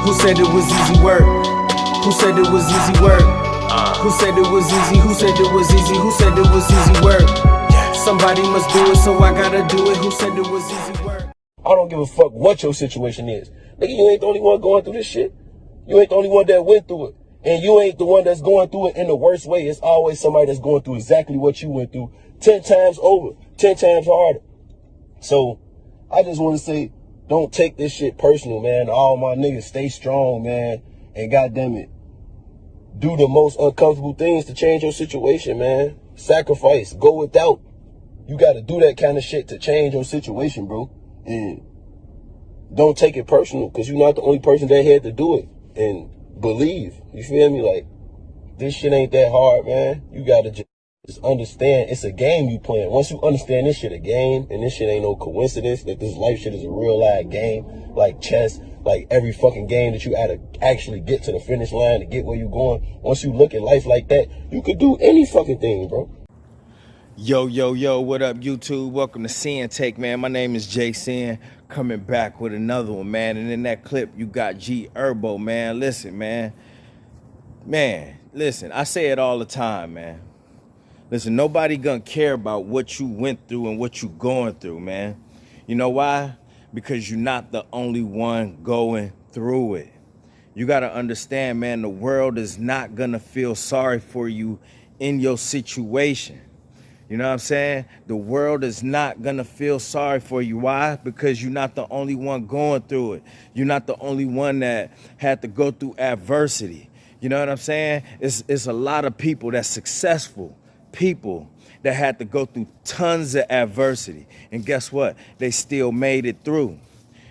Who said it was easy work? Who said it was easy work? Who said it was easy? Who said it was easy? Who said it was easy work? Somebody must do it, so I gotta do it. Who said it was easy work? I don't give a fuck what your situation is. Nigga, you ain't the only one going through this shit. You ain't the only one that went through it. And you ain't the one that's going through it in the worst way. It's always somebody that's going through exactly what you went through 10 times over, 10 times harder. So I just want to say, don't take this shit personal, man. All my niggas, stay strong, man. And goddamn it, do the most uncomfortable things to change your situation, man. Sacrifice, go without. You got to do that kind of shit to change your situation, bro. And don't take it personal, because you're not the only person that had to do it. And believe, you feel me? Like, this shit ain't that hard, man. You got to just understand it's a game you playing. Once you understand this shit a game, and this shit ain't no coincidence, that this life shit is a real live game, like chess, like every fucking game that you gotta actually get to the finish line to get where you going. Once you look at life like that, you could do any fucking thing, bro. Yo, what up, YouTube? Welcome to Sinn-Take, man. My name is Jason, coming back with another one, man. And in that clip, you got Herbo, man. Listen, man. Listen, I say it all the time, man. Listen, nobody gonna care about what you went through and what you going through, man. You know why? Because you're not the only one going through it. You gotta understand, man, the world is not gonna feel sorry for you in your situation. You know what I'm saying? The world is not gonna feel sorry for you. Why? Because you're not the only one going through it. You're not the only one that had to go through adversity. You know what I'm saying? It's a lot of people that's successful, people that had to go through tons of adversity. And guess what? They still made it through.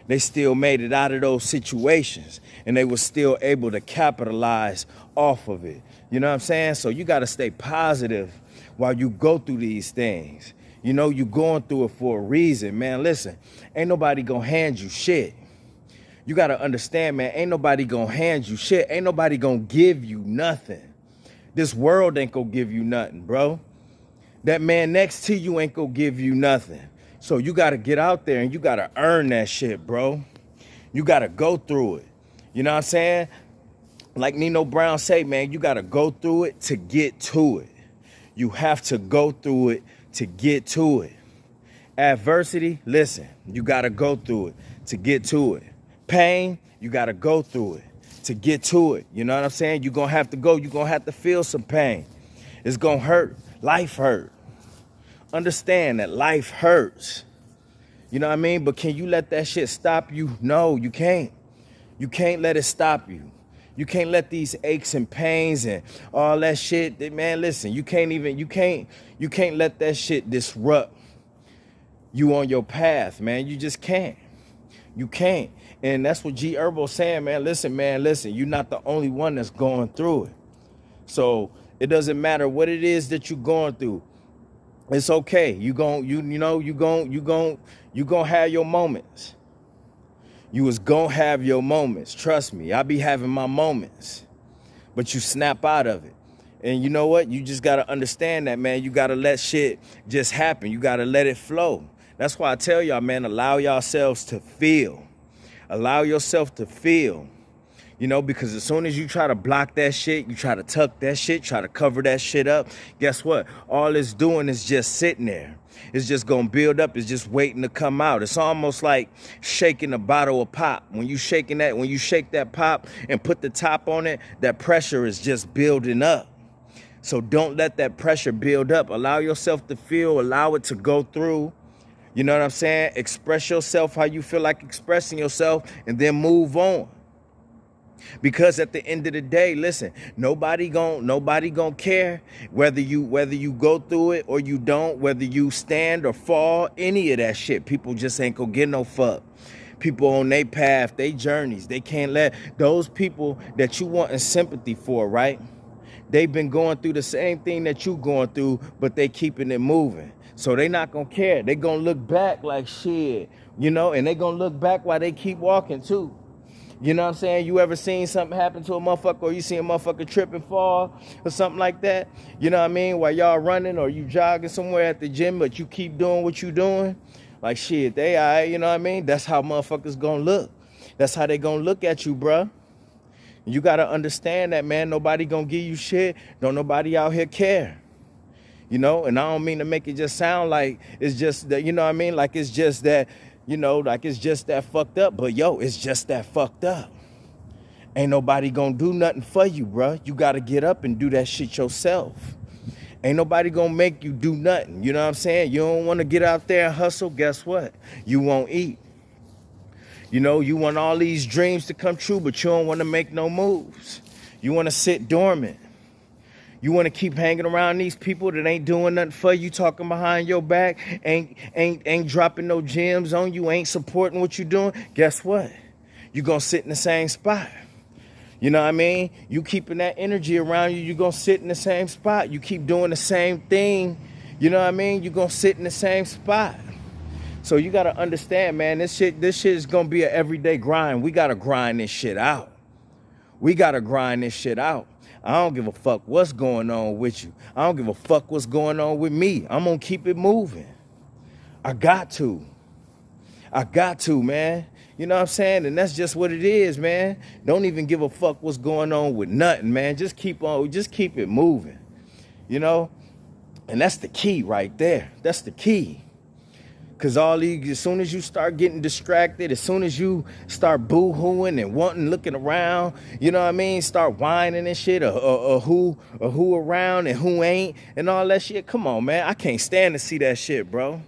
They still made it out of those situations, and they were still able to capitalize off of it. You know what I'm saying? So you gotta stay positive while you go through these things. You know, you're going through it for a reason, man. Listen, ain't nobody gonna hand you shit. You gotta understand, man, ain't nobody gonna hand you shit. Ain't nobody gonna give you nothing. This world ain't gonna give you nothing, bro. That man next to you ain't gonna give you nothing. So you gotta get out there and you gotta earn that shit, bro. You gotta go through it. You know what I'm saying? Like Nino Brown say, man, you gotta go through it to get to it. You have to go through it to get to it. Adversity, listen, you gotta go through it to get to it. Pain, you gotta go through it to get to it. You know what I'm saying? You're gonna have to go, you're gonna have to feel some pain. It's gonna hurt. Life hurt. Understand that life hurts. You know what I mean? But can you let that shit stop you? No, you can't. You can't let it stop you. You can't let these aches and pains and all that shit, man, listen, you can't let that shit disrupt you on your path, man. You just can't. You can't. And that's what Herbo saying, man. Listen, you're not the only one that's going through it. So it doesn't matter what it is that you're going through. It's okay. You gonna have your moments. You was gonna have your moments. Trust me, I be having my moments. But you snap out of it. And you know what? You just gotta understand that, man. You gotta let shit just happen. You gotta let it flow. That's why I tell y'all, man, allow yourselves to feel. Allow yourself to feel. You know, because as soon as you try to block that shit, you try to tuck that shit, try to cover that shit up, guess what? All it's doing is just sitting there. It's just gonna build up. It's just waiting to come out. It's almost like shaking a bottle of pop. When you shake that pop and put the top on it, that pressure is just building up. So don't let that pressure build up. Allow yourself to feel, allow it to go through. You know what I'm saying? Express yourself how you feel like expressing yourself, and then move on. Because at the end of the day, listen, nobody gonna care whether you go through it or you don't, whether you stand or fall, any of that shit. People just ain't gonna get no fuck. People on their path, their journeys, they can't let those people that you want in sympathy for, right? They've been going through the same thing that you going through, but they keeping it moving. So they not gonna care. They gonna look back like shit, you know, and they gonna look back while they keep walking too. You know what I'm saying? You ever seen something happen to a motherfucker, or you see a motherfucker trip and fall or something like that? You know what I mean? While y'all running or you jogging somewhere at the gym, but you keep doing what you doing? Like shit, they all right, you know what I mean? That's how motherfuckers gonna look. That's how they gonna look at you, bruh. You got to understand that, man. Nobody gonna give you shit. Don't nobody out here care. You know, and I don't mean to make it just sound like it's just that, you know what I mean? Like it's just that, you know, like it's just that fucked up. But yo, it's just that fucked up. Ain't nobody gonna do nothing for you, bruh. You gotta get up and do that shit yourself. Ain't nobody gonna make you do nothing. You know what I'm saying? You don't wanna get out there and hustle, guess what? You won't eat. You know, you want all these dreams to come true, but you don't wanna make no moves. You wanna sit dormant. You want to keep hanging around these people that ain't doing nothing for you, talking behind your back, ain't dropping no gems on you, ain't supporting what you doing. Guess what? You gonna sit in the same spot. You know what I mean? You keeping that energy around you, you gonna sit in the same spot. You keep doing the same thing, you know what I mean? You gonna sit in the same spot. So you gotta understand, man, this shit is gonna be an everyday grind. We gotta grind this shit out. We gotta grind this shit out. I don't give a fuck what's going on with you. I don't give a fuck what's going on with me. I'm gonna keep it moving. I got to, man. You know what I'm saying? And that's just what it is, man. Don't even give a fuck what's going on with nothing, man. Just keep it moving, you know? And that's the key right there. That's the key. Because as soon as you start getting distracted, as soon as you start boo-hooing and looking around, you know what I mean? Start whining and shit, or who around and who ain't, and all that shit. Come on, man. I can't stand to see that shit, bro.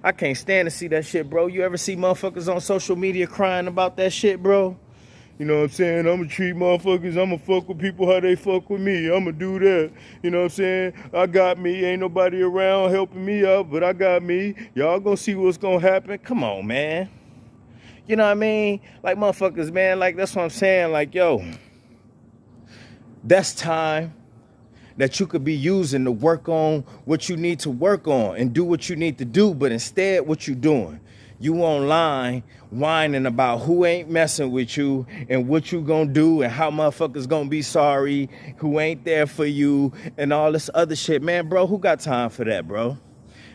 I can't stand to see that shit, bro. You ever see motherfuckers on social media crying about that shit, bro? You know what I'm saying? I'ma treat motherfuckers, I'ma fuck with people how they fuck with me. I'ma do that. You know what I'm saying? I got me. Ain't nobody around helping me out, but I got me. Y'all gonna see what's gonna happen. Come on, man. You know what I mean? Like motherfuckers, man, like that's what I'm saying. Like, yo, that's time that you could be using to work on what you need to work on and do what you need to do. But instead, what you doing? You online whining about who ain't messing with you and what you gonna do and how motherfuckers gonna be sorry, who ain't there for you and all this other shit. Man, bro, who got time for that, bro?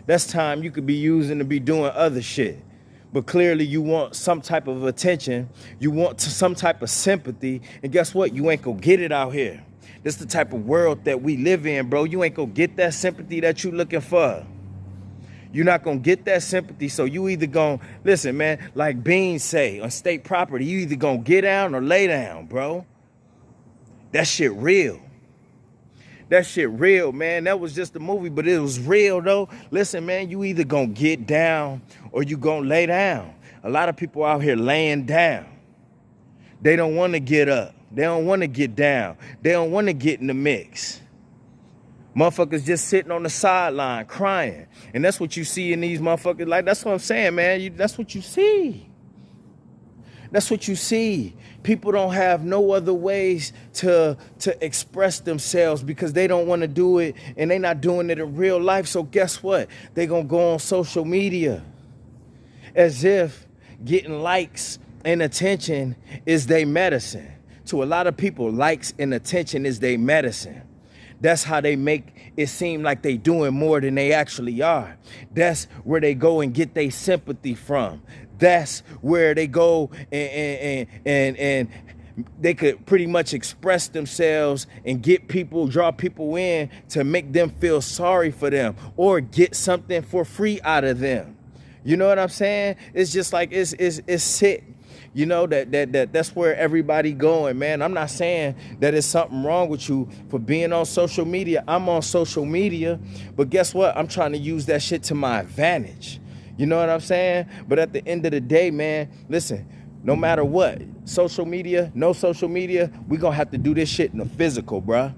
That's time you could be using to be doing other shit. But clearly you want some type of attention. You want some type of sympathy. And guess what? You ain't gonna get it out here. This the type of world that we live in, bro. You ain't gonna get that sympathy that you looking for. You're not gonna get that sympathy, so you either gonna, listen, man, like Beans say, on state property, you either gonna get down or lay down, bro. That shit real. That shit real, man. That was just a movie, but it was real, though. Listen, man, you either gonna get down or you gonna lay down. A lot of people out here laying down. They don't wanna get up. They don't wanna get down. They don't wanna get in the mix. Motherfuckers just sitting on the sideline crying. And that's what you see in these motherfuckers. Like, that's what I'm saying, man. That's what you see. That's what you see. People don't have no other ways to express themselves because they don't want to do it and they not doing it in real life. So guess what? They gonna go on social media as if getting likes and attention is their medicine. To a lot of people, likes and attention is their medicine. That's how they make it seem like they doing more than they actually are. That's where they go and get their sympathy from. That's where they go and they could pretty much express themselves and draw people in to make them feel sorry for them or get something for free out of them. You know what I'm saying? It's just like it's sick. You know, that's where everybody going, man. I'm not saying that it's something wrong with you for being on social media. I'm on social media, but guess what? I'm trying to use that shit to my advantage. You know what I'm saying? But at the end of the day, man, listen, no matter what, social media, no social media, we gonna have to do this shit in the physical, bruh.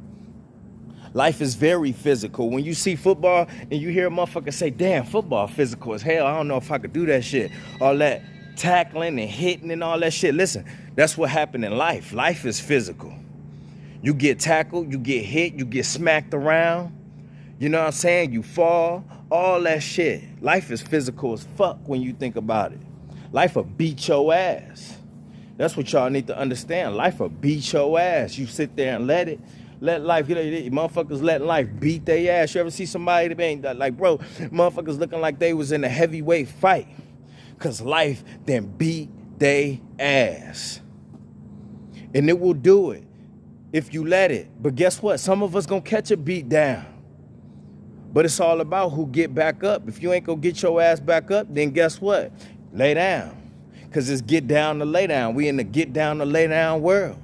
Life is very physical. When you see football and you hear a motherfucker say, damn, football physical as hell. I don't know if I could do that shit. All that tackling and hitting and all that shit. Listen, that's what happened in life. Life is physical. You get tackled, you get hit, you get smacked around. You know what I'm saying? You fall, all that shit. Life is physical as fuck when you think about it. Life will beat your ass. That's what y'all need to understand. Life will beat your ass. You sit there and let life, you know, motherfuckers let life beat their ass. You ever see somebody that ain't like, bro, motherfuckers looking like they was in a heavyweight fight. Cause life then beat they ass. And it will do it if you let it. But guess what? Some of us gonna catch a beat down. But it's all about who get back up. If you ain't gonna get your ass back up, then guess what? Lay down. Cause it's get down to lay down. We in the get down to lay down world.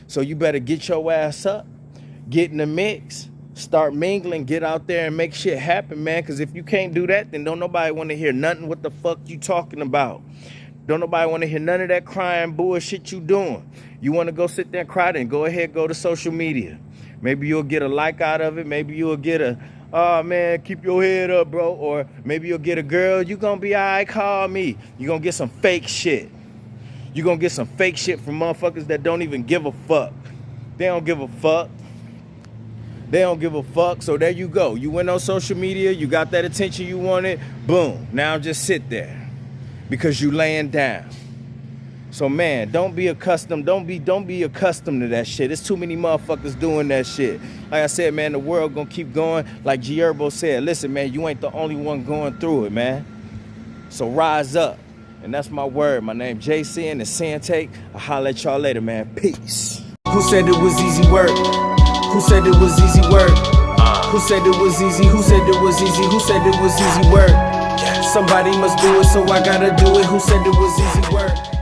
So you better get your ass up, get in the mix, start mingling, get out there and make shit happen, man. Cause if you can't do that, then don't nobody wanna hear nothing what the fuck you talking about. Don't nobody wanna hear none of that crying bullshit you doing. You wanna go sit there and cry, then go ahead, go to social media. Maybe you'll get a like out of it. Maybe you'll get a, oh man, keep your head up, bro. Or maybe you'll get a girl, you gonna be all right, call me. You gonna get some fake shit. You gonna get some fake shit from motherfuckers that don't even give a fuck. They don't give a fuck. They don't give a fuck. So there you go. You went on social media, you got that attention you wanted, boom. Now just sit there because you laying down. So man, don't be accustomed to that shit. There's too many motherfuckers doing that shit. Like I said, man, the world gonna keep going. Like Herbo said, listen, man, you ain't the only one going through it, man. So rise up. And that's my word. My name JC and it's Sinn-Take. I'll holler at y'all later, man. Peace. Who said it was easy work? Who said it was easy work? Who said it was easy? Who said it was easy? Who said it was easy work? Somebody must do it, so I gotta do it. Who said it was easy work?